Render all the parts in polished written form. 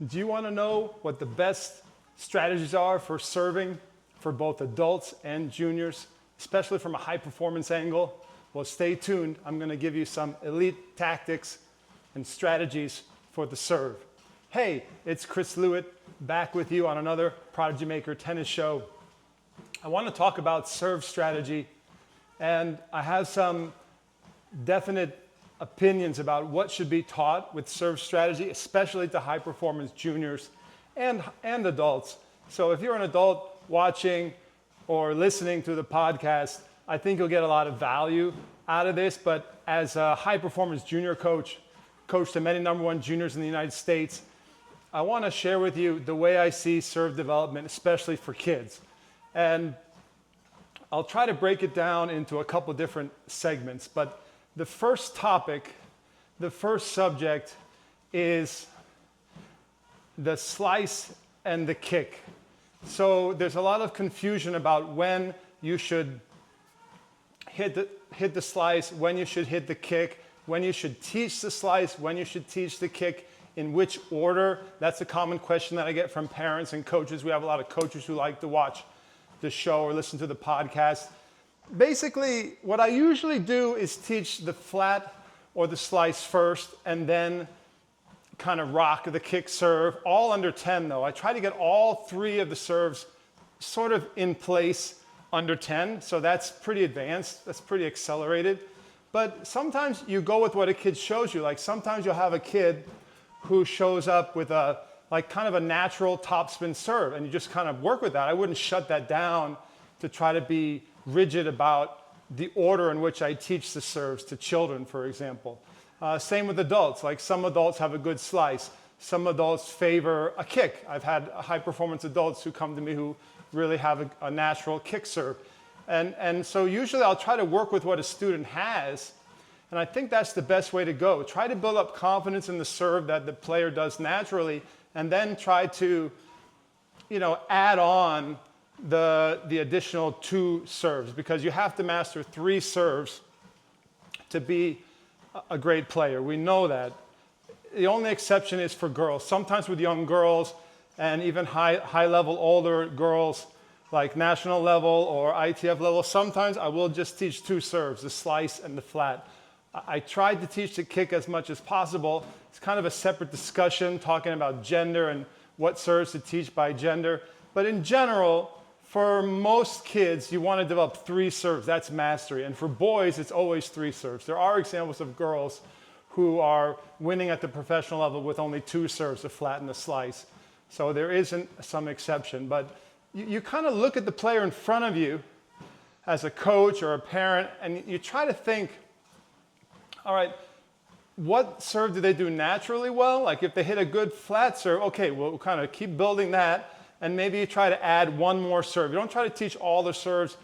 Do you want to know what the best strategies are for serving for both adults and juniors, especially from a high performance angle? Well, stay tuned. I'm going to give you some elite tactics and strategies for the serve. Hey, it's Chris Lewitt back with you on another Prodigy Maker tennis show. I want to talk about serve strategy, and I have some definite opinions about what should be taught with serve strategy, especially to high performance juniors and adults. So if you're an adult watching or listening to the podcast, I think you'll get a lot of value out of this. But as a high performance junior coach to many #1 juniors in the United States, I want to share with you the way I see serve development, especially for kids. And I'll try to break it down into a couple different segments, but the first topic, the first subject is the slice and the kick. So there's a lot of confusion about when you should hit the slice, when you should hit the kick, when you should teach the slice, when you should teach the kick, in which order. That's a common question that I get from parents and coaches. We have a lot of coaches who like to watch the show or listen to the podcast. Basically, what I usually do is teach the flat or the slice first and then kind of rock the kick serve, all under 10 though. I try to get all three of the serves sort of in place under 10, so that's pretty advanced, that's pretty accelerated. But sometimes you go with what a kid shows you. Like sometimes you'll have a kid who shows up with a kind of a natural topspin serve, and you just kind of work with that. I wouldn't shut that down to try to be rigid about the order in which I teach the serves to children, for example. Same with adults. Like some adults have a good slice. Some adults favor a kick. I've had high performance adults who come to me who really have a natural kick serve. And so usually I'll try to work with what a student has, and I think that's the best way to go. Try to build up confidence in the serve that the player does naturally, and then try to, add on the additional 2 serves, because you have to master 3 serves to be a great player. We know that. The only exception is for girls. Sometimes with young girls and even high level older girls, like national level or ITF level, sometimes I will just teach 2 serves, the slice and the flat. I tried to teach the kick as much as possible. It's kind of a separate discussion talking about gender and what serves to teach by gender. But in general, for most kids, you want to develop 3 serves. That's mastery. And for boys, it's always 3 serves. There are examples of girls who are winning at the professional level with only 2 serves, a flat and a slice. So there isn't some exception. But you kind of look at the player in front of you as a coach or a parent, and you try to think, all right, what serve do they do naturally well? Like if they hit a good flat serve, okay, we'll kind of keep building that. And maybe you try to add 1 more serve. You don't try to teach all the serves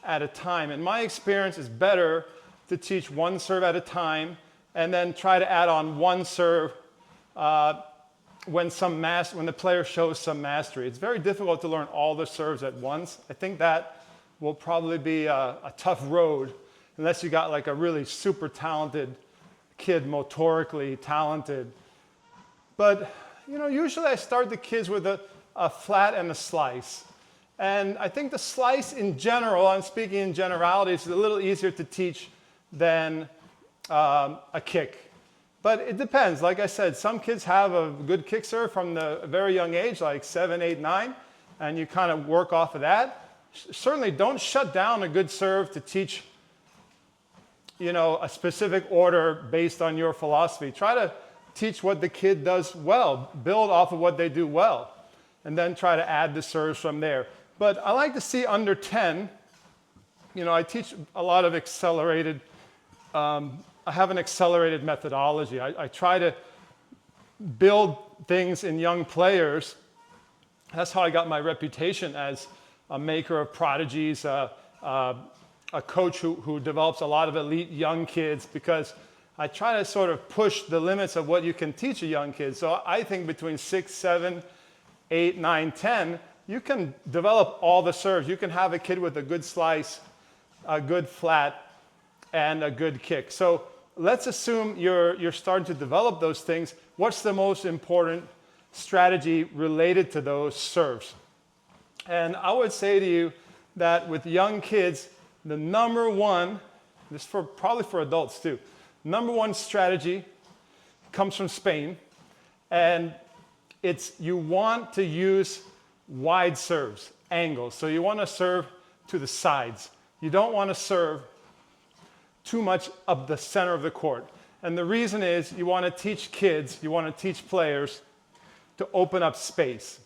at a time. In my experience, it's better to teach 1 serve at a time and then try to add on 1 serve when the player shows some mastery. It's very difficult to learn all the serves at once. I think that will probably be a tough road unless you got like a really super talented kid, motorically talented. But usually I start the kids with a flat and a slice. And I think the slice in general, I'm speaking in generalities, is a little easier to teach than a kick. But it depends. Like I said, some kids have a good kick serve from a very young age, like 7, 8, 9, and you kind of work off of that. Certainly don't shut down a good serve to teach a specific order based on your philosophy. Try to teach what the kid does well, build off of what they do well, and then try to add the serves from there. But I like to see under 10. I teach a lot of accelerated, I have an accelerated methodology. I try to build things in young players. That's how I got my reputation as a maker of prodigies, a coach who develops a lot of elite young kids, because I try to sort of push the limits of what you can teach a young kid. So I think between 6, 7, 8, 9, 10, you can develop all the serves. You can have a kid with a good slice, a good flat, and a good kick. So let's assume you're starting to develop those things. What's the most important strategy related to those serves. And I would say to you that with young kids, the number one, this for probably for adults too, number one strategy comes from Spain, and it's you want to use wide serves, angles. So you want to serve to the sides. You don't want to serve too much up the center of the court. And the reason is you want to teach kids, you want to teach players to open up space,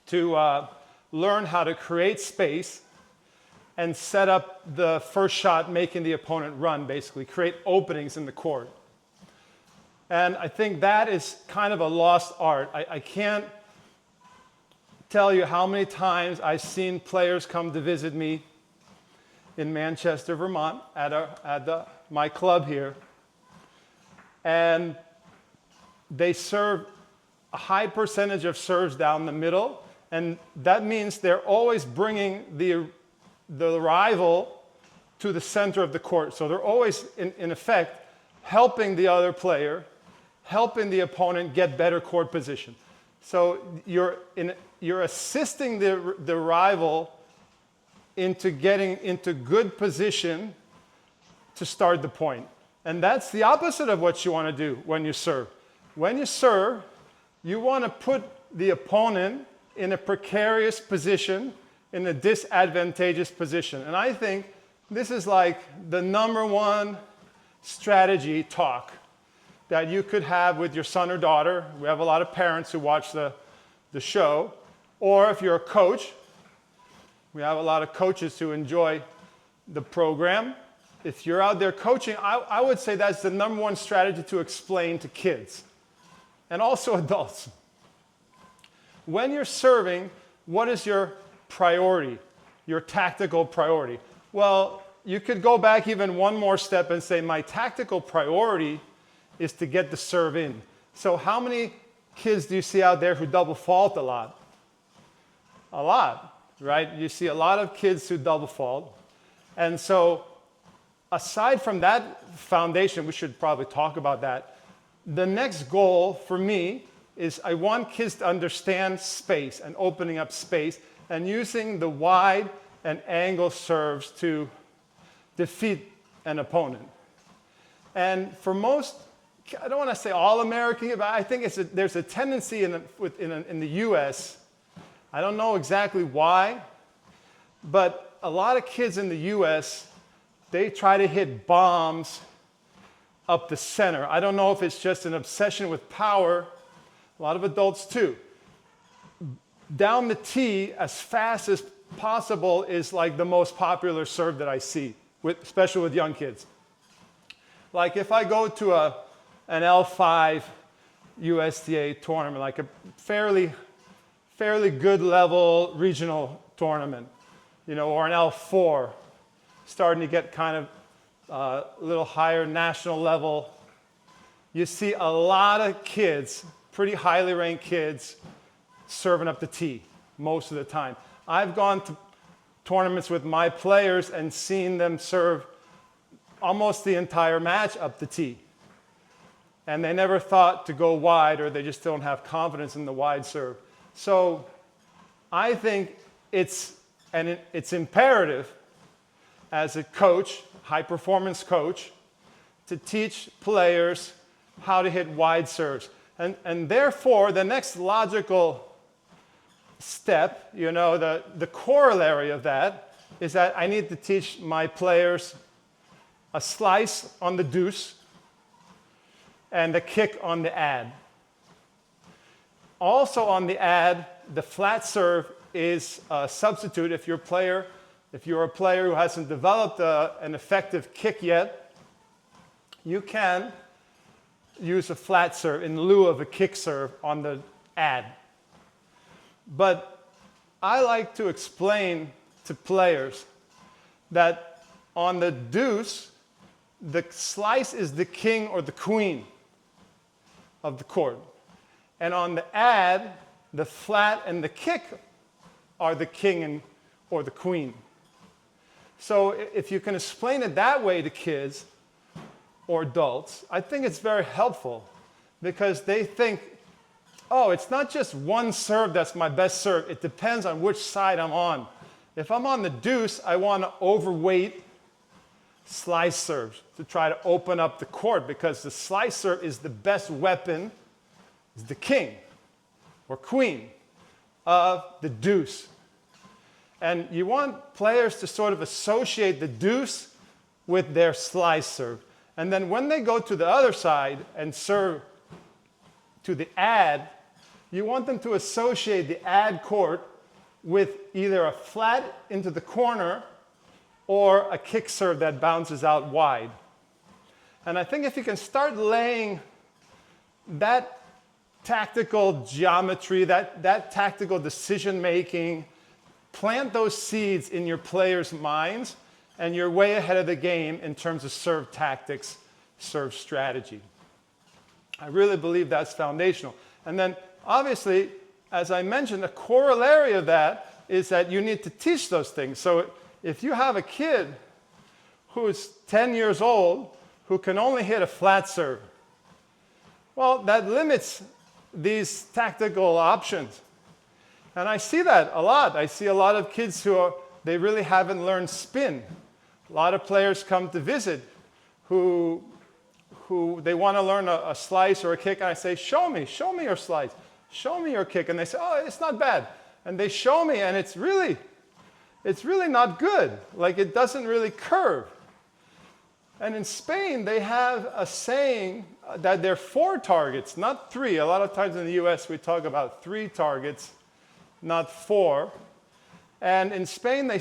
to learn how to create space and set up the first shot, making the opponent run, basically, create openings in the court. And I think that is kind of a lost art. I can't tell you how many times I've seen players come to visit me in Manchester, Vermont, at my club here, and they serve a high percentage of serves down the middle, and that means they're always bringing the rival to the center of the court. So they're always, in effect, helping the other player, helping the opponent get better court position. So you're assisting the rival into getting into good position to start the point. And that's the opposite of what you want to do when you serve. When you serve, you want to put the opponent in a precarious position, in a disadvantageous position. And I think this is like the number one strategy talk that you could have with your son or daughter. We have a lot of parents who watch the show. Or if you're a coach, we have a lot of coaches who enjoy the program. If you're out there coaching, I would say that's the number one strategy to explain to kids and also adults. When you're serving, what is your priority, your tactical priority? Well, you could go back even one more step and say, my tactical priority is to get the serve in. So how many kids do you see out there who double fault a lot? A lot, right? You see a lot of kids who double fault. And so aside from that foundation, we should probably talk about that. The next goal for me is I want kids to understand space and opening up space and using the wide and angle serves to defeat an opponent. And for most, I don't want to say all American, but I think there's a tendency in the US, I don't know exactly why, but a lot of kids in the US, they try to hit bombs up the center. I don't know if it's just an obsession with power. A lot of adults too. Down the tee as fast as possible is like the most popular serve that I see, especially with young kids. Like if I go to an L5 USTA tournament, like a fairly good level regional tournament, or an L4, starting to get kind of a little higher national level, you see a lot of kids, pretty highly ranked kids, serving up the tee most of the time. I've gone to tournaments with my players and seen them serve almost the entire match up the tee. And they never thought to go wide, or they just don't have confidence in the wide serve. So I think it's imperative as a coach, high performance coach, to teach players how to hit wide serves. And therefore, the next logical step, the corollary of that is that I need to teach my players a slice on the deuce and a kick on the ad. Also on the ad, the flat serve is a substitute if you're a player who hasn't developed an effective kick yet. You can use a flat serve in lieu of a kick serve on the ad. But I like to explain to players that on the deuce, the slice is the king or the queen of the court. And on the ad, the flat and the kick are the king or the queen. So if you can explain it that way to kids or adults, I think it's very helpful, because they think, oh, it's not just one serve that's my best serve. It depends on which side I'm on. If I'm on the deuce, I want to overweight slice serves to try to open up the court, because the slice serve is the best weapon, is the king or queen of the deuce. And you want players to sort of associate the deuce with their slice serve. And then when they go to the other side and serve to the ad, you want them to associate the ad court with either a flat into the corner or a kick serve that bounces out wide. And I think if you can start laying that tactical geometry, that tactical decision making, plant those seeds in your players' minds, and you're way ahead of the game in terms of serve tactics, serve strategy. I really believe that's foundational. And then, obviously, as I mentioned, a corollary of that is that you need to teach those things. So if you have a kid who's 10 years old who can only hit a flat serve, well, that limits these tactical options. And I see that a lot. I see a lot of kids they really haven't learned spin. A lot of players come to visit who they want to learn a slice or a kick, and I say, show me your slice, show me your kick. And they say, oh, it's not bad. And they show me, and it's really not good. Like, it doesn't really curve. And in Spain, they have a saying that there are 4 targets, not 3. A lot of times in the US, we talk about 3 targets, not 4. And in Spain, they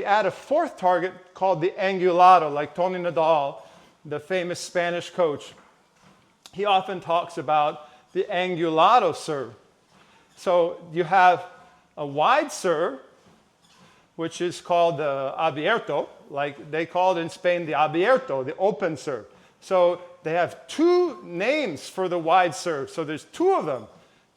add a 4th target called the Angulado, like Tony Nadal, the famous Spanish coach. He often talks about the Angulado serve. So you have a wide serve, which is called the Abierto, like they call it in Spain the Abierto, the open serve. So they have 2 names for the wide serve. So there's 2 of them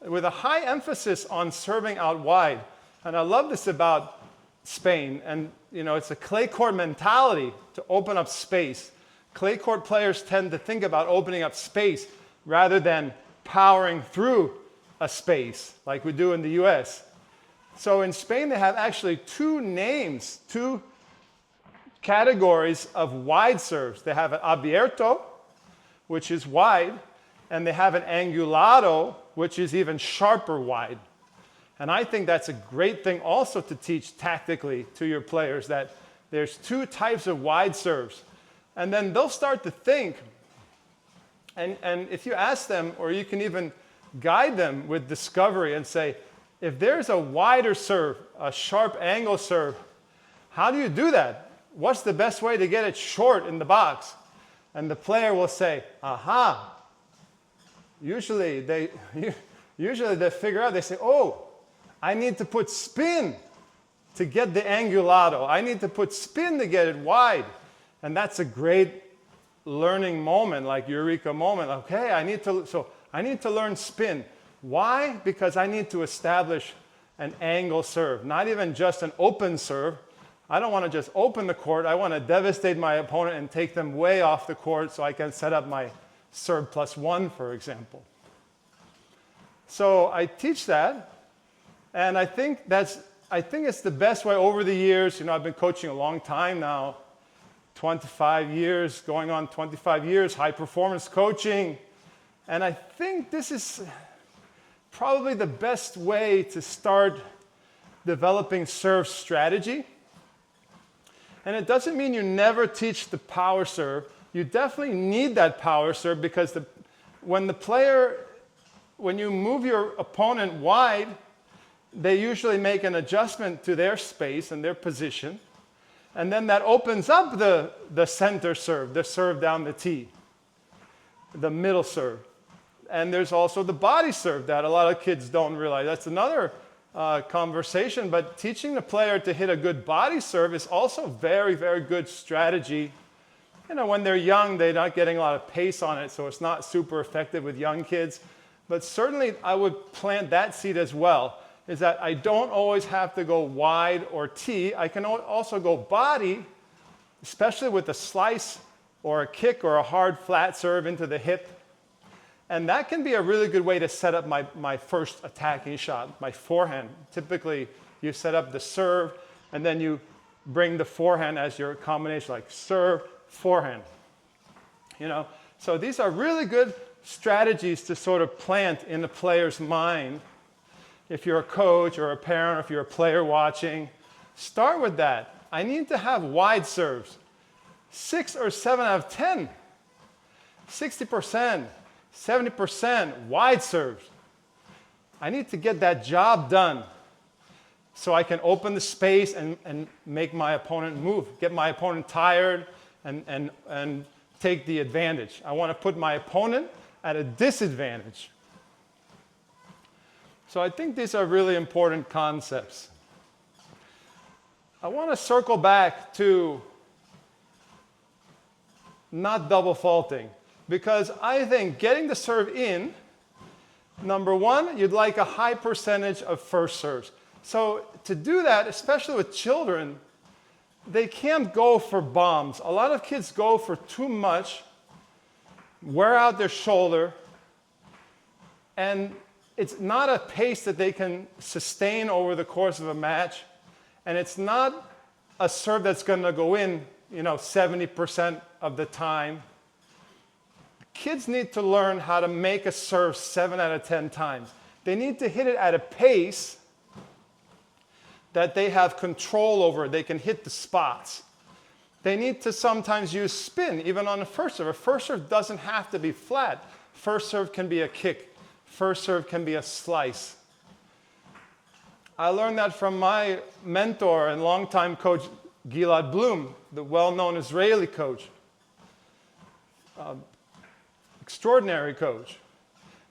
with a high emphasis on serving out wide. And I love this about Spain. And, it's a clay court mentality to open up space. Clay court players tend to think about opening up space rather than powering through a space like we do in the US. So in Spain, they have actually 2 names, 2 categories of wide serves. They have an Abierto, which is wide, and they have an Angulado, which is even sharper wide. And I think that's a great thing also to teach tactically to your players, that there's 2 types of wide serves. And then they'll start to think, and if you ask them, or you can even guide them with discovery and say, if there's a wider serve, a sharp angle serve, how do you do that? What's the best way to get it short in the box? And the player will say, aha. Usually they figure out, they say, oh, I need to put spin to get the Angulado. I need to put spin to get it wide. And that's a great learning moment, like eureka moment. Okay, I need to learn spin. Why? Because I need to establish an angle serve, not even just an open serve. I don't want to just open the court. I want to devastate my opponent and take them way off the court so I can set up my serve +1, for example. So I teach that, and I think it's the best way over the years. I've been coaching a long time now, 25 years, going on 25 years, high performance coaching. And I think this is probably the best way to start developing serve strategy. And it doesn't mean you never teach the power serve. You definitely need that power serve, because when you move your opponent wide, they usually make an adjustment to their space and their position. And then that opens up the center serve, the serve down the tee, the middle serve. And there's also the body serve that a lot of kids don't realize. That's another conversation, but teaching the player to hit a good body serve is also very, very good strategy. When they're young, they're not getting a lot of pace on it, so it's not super effective with young kids. But certainly, I would plant that seed as well, is that I don't always have to go wide or tee. I can also go body, especially with a slice or a kick or a hard flat serve into the hip. And that can be a really good way to set up my first attacking shot, my forehand. Typically, you set up the serve, and then you bring the forehand as your combination, like serve, forehand. You know, so these are really good strategies to sort of plant in the player's mind. If you're a coach or a parent, or if you're a player watching, start with that. I need to have wide serves. 6 or 7 out of 10. 60%, 70% wide serves. I need to get that job done so I can open the space and make my opponent move, get my opponent tired and take the advantage. I want to put my opponent at a disadvantage. So I think these are really important concepts. I want to circle back to not double faulting, because I think getting the serve in, number one, you'd like a high percentage of first serves. So to do that, especially with children, they can't go for bombs. A lot of kids go for too much, wear out their shoulder, and it's not a pace that they can sustain over the course of a match, and it's not a serve that's going to go in, 70% of the time. Kids need to learn how to make a serve 7 out of 10 times. They need to hit it at a pace that they have control over. They can hit the spots. They need to sometimes use spin, even on a first serve. A first serve doesn't have to be flat. First serve can be a kick. First serve can be a slice. I learned that from my mentor and longtime coach, Gilad Blum, the well-known Israeli coach. Extraordinary coach.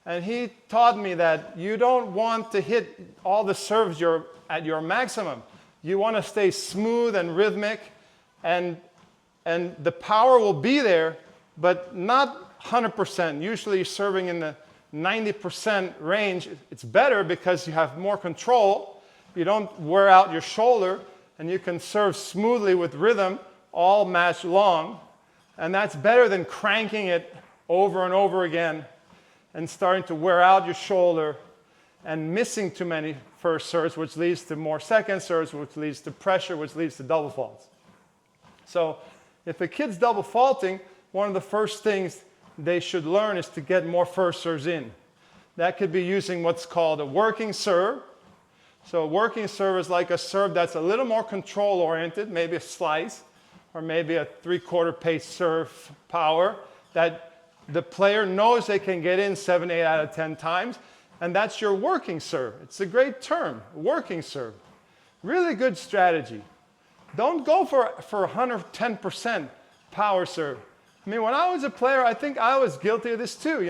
And he taught me that you don't want to hit all the serves at your maximum. You want to stay smooth and rhythmic, and the power will be there, but not 100%. Usually you're serving in the 90% range. It's better because you have more control. You don't wear out your shoulder, and you can serve smoothly with rhythm all match long. And that's better than cranking it over and over again and starting to wear out your shoulder and missing too many first serves, which leads to more second serves, which leads to pressure, which leads to double faults. So if a kid's double faulting, one of the first things they should learn is to get more first serves in. That could be using what's called a working serve. So a working serve is like a serve that's a little more control-oriented, maybe a slice, or maybe a 3/4 pace serve power that the player knows they can get in 7, 8 out of 10 times, and that's your working serve. It's a great term, working serve. Really good strategy. Don't go for 110% power serve. I mean, when I was a player, I think I was guilty of this too.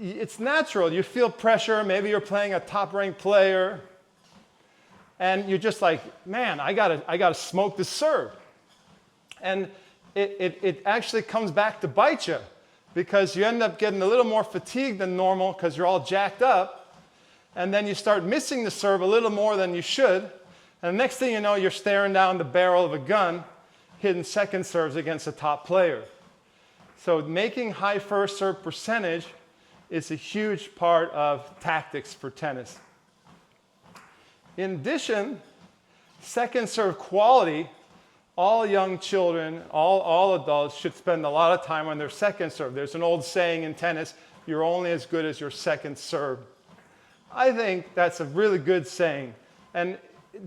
It's natural. You feel pressure. Maybe you're playing a top-ranked player, and you're just like, man, I gotta smoke this serve. And it actually comes back to bite you, because you end up getting a little more fatigued than normal because you're all jacked up, and then you start missing the serve a little more than you should, and the next thing you know, you're staring down the barrel of a gun, hitting second serves against a top player. So making high first serve percentage is a huge part of tactics for tennis. In addition, second serve quality. All young children, all adults should spend a lot of time on their second serve. There's an old saying in tennis, you're only as good as your second serve. I think that's a really good saying. And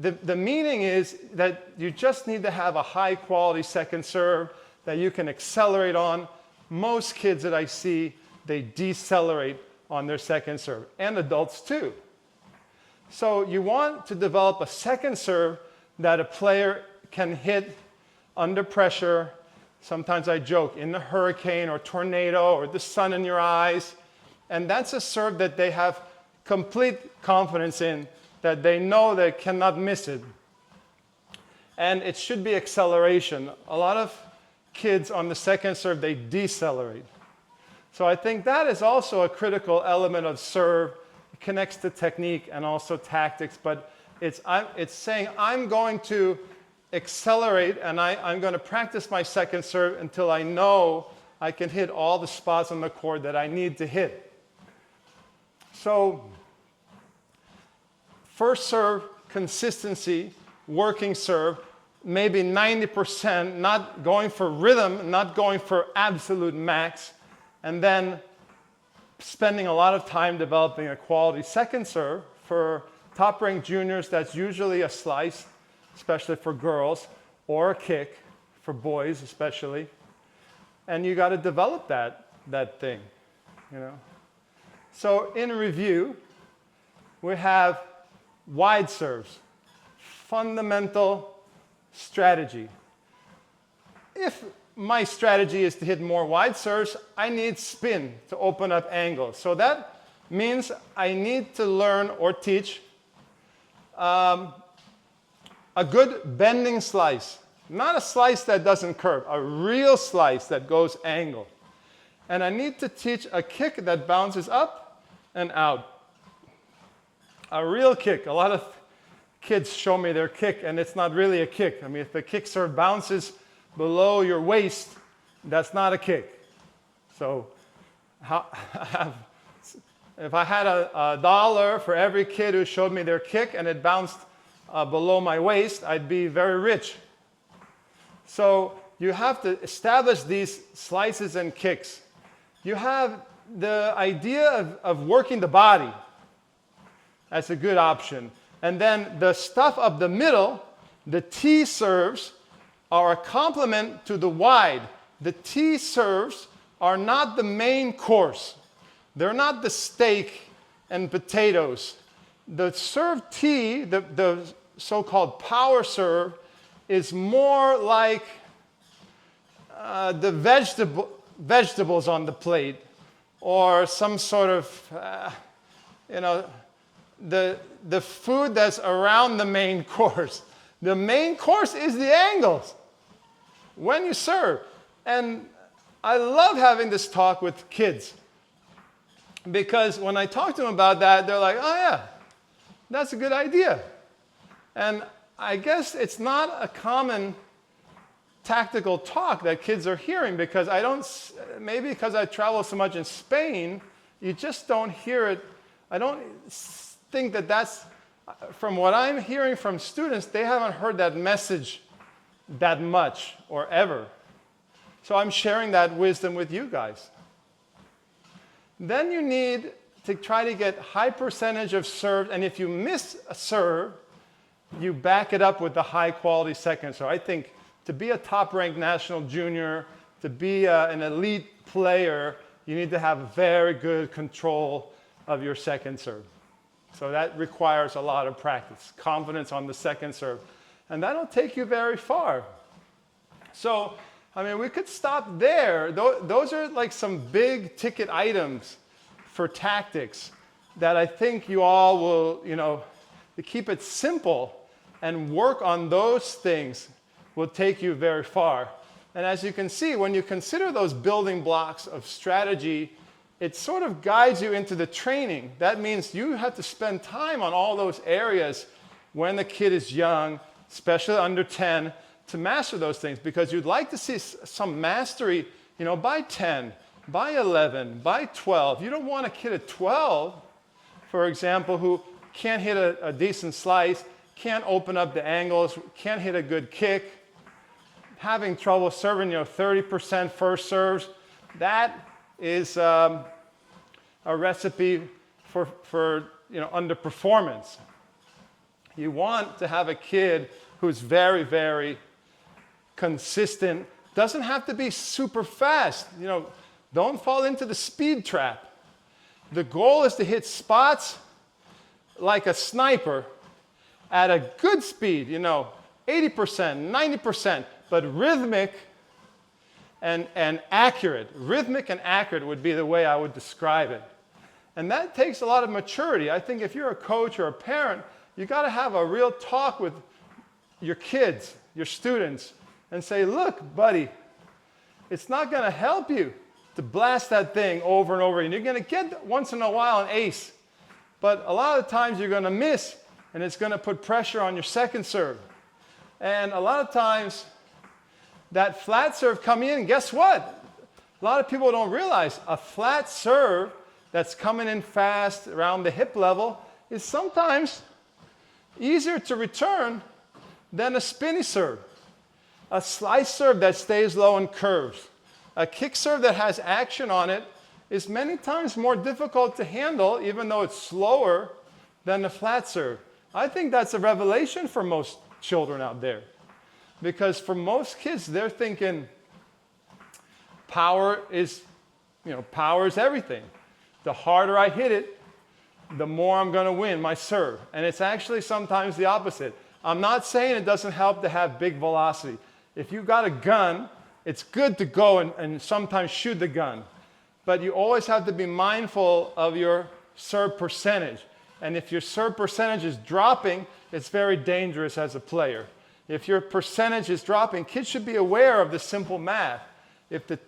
the meaning is that you just need to have a high quality second serve that you can accelerate on. Most kids that I see, they decelerate on their second serve, and adults too. So you want to develop a second serve that a player can hit under pressure. Sometimes I joke, in the hurricane or tornado or the sun in your eyes. And that's a serve that they have complete confidence in, that they know they cannot miss it. And it should be acceleration. A lot of kids on the second serve, they decelerate. So I think that is also a critical element of serve. It connects to technique and also tactics, but it's saying I'm going to accelerate, and I'm going to practice my second serve until I know I can hit all the spots on the court that I need to hit. So, first serve, consistency, working serve, maybe 90%, not going for rhythm, not going for absolute max, and then spending a lot of time developing a quality second serve. For top-ranked juniors, that's usually a slice, especially for girls, or a kick for boys especially. And you got to develop that thing, you know. So in review, we have wide serves, fundamental strategy. If my strategy is to hit more wide serves, I need spin to open up angles. So that means I need to learn or teach a good bending slice. Not a slice that doesn't curve, a real slice that goes angle. And I need to teach a kick that bounces up and out. A real kick. A lot of kids show me their kick, and it's not really a kick. I mean, if the kick serve bounces below your waist, that's not a kick. So if I had a dollar for every kid who showed me their kick and it bounced below my waist, I'd be very rich. So you have to establish these slices and kicks. You have the idea of working the body. That's a good option. And then the stuff up the middle, the T serves, are a complement to the wide. The T serves are not the main course. They're not the steak and potatoes. The serve T, the so-called power serve, is more like the vegetables on the plate, or some sort of, the food that's around the main course. The main course is the angles when you serve. And I love having this talk with kids, because when I talk to them about that, they're like, oh yeah, that's a good idea. And I guess it's not a common tactical talk that kids are hearing, because maybe because I travel so much in Spain, you just don't hear it. I don't think that's, from what I'm hearing from students, they haven't heard that message that much or ever. So I'm sharing that wisdom with you guys. Then you need to try to get high percentage of serves, and if you miss a serve, you back it up with the high quality second. So I think to be a top-ranked national junior, to be an elite player, you need to have very good control of your second serve. So that requires a lot of practice, confidence on the second serve. And that'll take you very far. So, I mean, we could stop there. Those are like some big ticket items for tactics that I think you all will, to keep it simple and work on those things will take you very far. And as you can see, when you consider those building blocks of strategy, it sort of guides you into the training. That means you have to spend time on all those areas when the kid is young, especially under 10, to master those things, because you'd like to see some mastery, by 10, by 11, by 12. You don't want a kid at 12, for example, who can't hit a decent slice, can't open up the angles, can't hit a good kick, having trouble serving, 30% first serves. That is a recipe for underperformance. You want to have a kid who's very, very consistent. Doesn't have to be super fast. Don't fall into the speed trap. The goal is to hit spots like a sniper at a good speed, 80%, 90%, but rhythmic and accurate. Rhythmic and accurate would be the way I would describe it. And that takes a lot of maturity. I think if you're a coach or a parent, you got to have a real talk with your kids, your students, and say, look, buddy, it's not going to help you to blast that thing over and over. And you're going to get once in a while an ace. But a lot of times you're going to miss, and it's going to put pressure on your second serve. And a lot of times that flat serve come in, and guess what? A lot of people don't realize a flat serve that's coming in fast around the hip level is sometimes easier to return than a spinny serve. A slice serve that stays low and curves. A kick serve that has action on it is many times more difficult to handle, even though it's slower than the flat serve. I think that's a revelation for most children out there. Because for most kids, they're thinking power is everything. The harder I hit it, the more I'm going to win my serve. And it's actually sometimes the opposite. I'm not saying it doesn't help to have big velocity. If you've got a gun, it's good to go and sometimes shoot the gun. But you always have to be mindful of your serve percentage. And if your serve percentage is dropping, it's very dangerous as a player. If your percentage is dropping, kids should be aware of the simple math. If the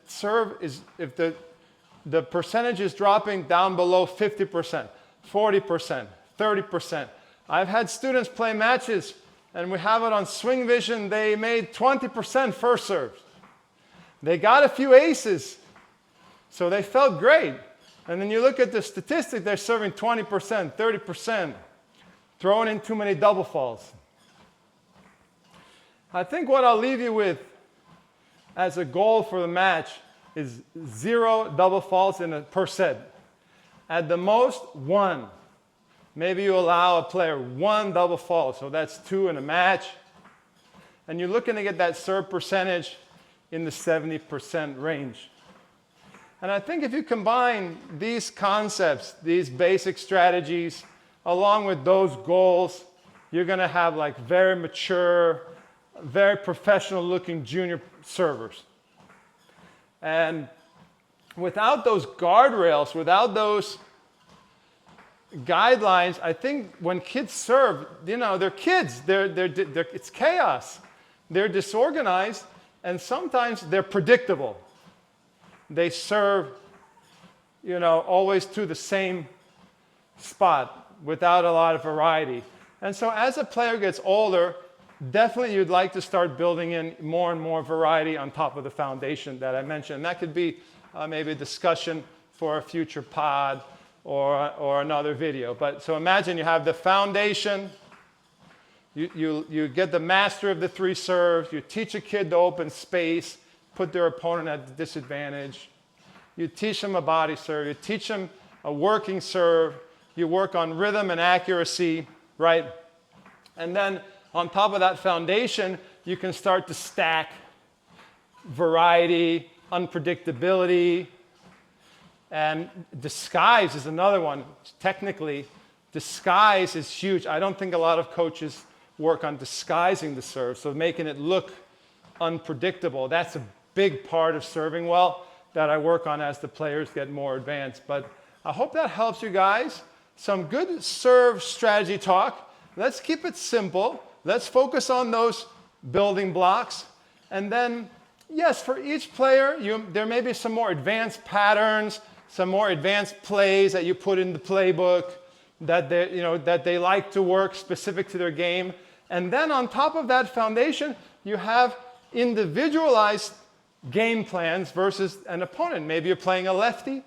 the percentage is dropping down below 50%, 40%, 30%. I've had students play matches, and we have it on Swing Vision, they made 20% first serves. They got a few aces, so they felt great. And then you look at the statistic, they're serving 20%, 30%, throwing in too many double faults. I think what I'll leave you with as a goal for the match is 0 double faults per set. At the most, 1. Maybe you allow a player 1 double fault, so that's 2 in a match. And you're looking to get that serve percentage in the 70% range. And I think if you combine these concepts, these basic strategies, along with those goals, you're going to have like very mature, very professional-looking junior servers. And without those guardrails, without those guidelines, I think when kids serve, they're kids. It's chaos. They're disorganized, and sometimes they're predictable. They serve, always to the same spot without a lot of variety. And so as a player gets older, definitely you'd like to start building in more and more variety on top of the foundation that I mentioned. And that could be maybe a discussion for a future pod or another video. But so imagine you have the foundation, you get the master of the 3 serves, you teach a kid to open space, put their opponent at a disadvantage. You teach them a body serve, you teach them a working serve, you work on rhythm and accuracy, right? And then on top of that foundation, you can start to stack variety, unpredictability, and disguise is another one. Technically, disguise is huge. I don't think a lot of coaches work on disguising the serve, so making it look unpredictable. That's a big part of serving well that I work on as the players get more advanced. But I hope that helps you guys. Some good serve strategy talk. Let's keep it simple. Let's focus on those building blocks. And then, yes, for each player, there may be some more advanced patterns, some more advanced plays that you put in the playbook that they like to work specific to their game. And then on top of that foundation, you have individualized game plans versus an opponent. Maybe you're playing a lefty.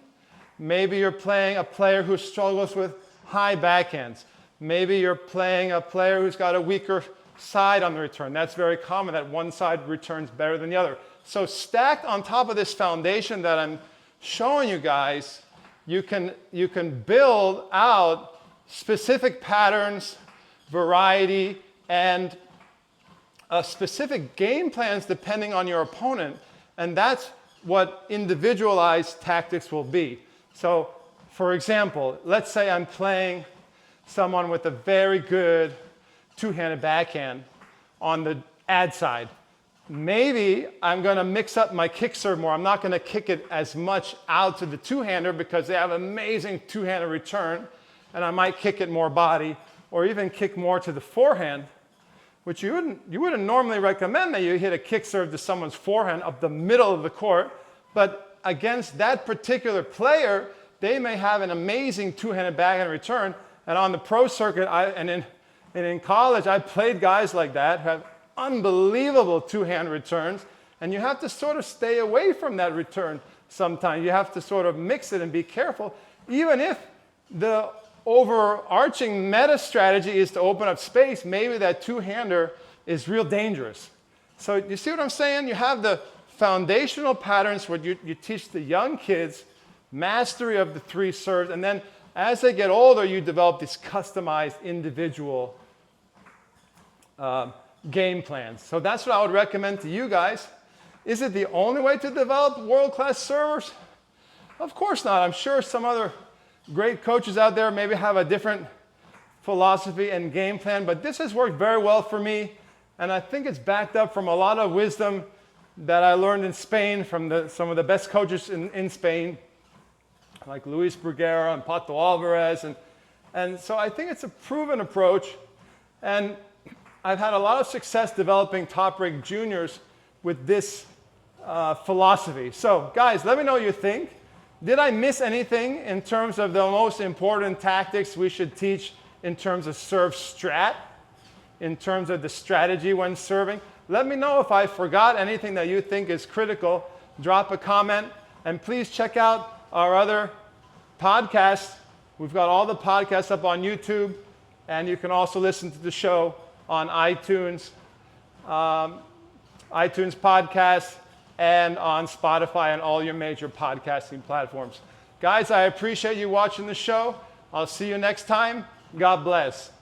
Maybe you're playing a player who struggles with high backhands. Maybe you're playing a player who's got a weaker side on the return. That's very common, that one side returns better than the other. So stacked on top of this foundation that I'm showing you guys, you can build out specific patterns, variety, and specific game plans depending on your opponent. And that's what individualized tactics will be. So, for example, let's say I'm playing someone with a very good two-handed backhand on the ad side. Maybe I'm going to mix up my kick serve more. I'm not going to kick it as much out to the two-hander because they have amazing two-handed return, and I might kick it more body or even kick more to the forehand, which you wouldn't normally recommend that you hit a kick serve to someone's forehand up the middle of the court. But against that particular player, they may have an amazing two-handed backhand return. And on the pro circuit, and in college, I played guys like that who have unbelievable two-hand returns. And you have to sort of stay away from that return sometimes. You have to sort of mix it and be careful, even if the overarching meta strategy is to open up space. Maybe that two-hander is real dangerous. So you see what I'm saying? You have the foundational patterns where you teach the young kids mastery of the three serves, and then as they get older, you develop these customized individual game plans. So that's what I would recommend to you guys. Is it the only way to develop world-class servers? Of course not. I'm sure some other great coaches out there maybe have a different philosophy and game plan, but this has worked very well for me, and I think it's backed up from a lot of wisdom that I learned in Spain from some of the best coaches in Spain, like Luis Bruguera and Pato Alvarez. And so I think it's a proven approach. And I've had a lot of success developing top-ranked juniors with this philosophy. So guys, let me know what you think. Did I miss anything in terms of the most important tactics we should teach in terms of serve strat, in terms of the strategy when serving? Let me know if I forgot anything that you think is critical. Drop a comment, and please check out our other podcasts. We've got all the podcasts up on YouTube, and you can also listen to the show on iTunes, iTunes podcasts, and on Spotify and all your major podcasting platforms. Guys, I appreciate you watching the show. I'll see you next time. God bless.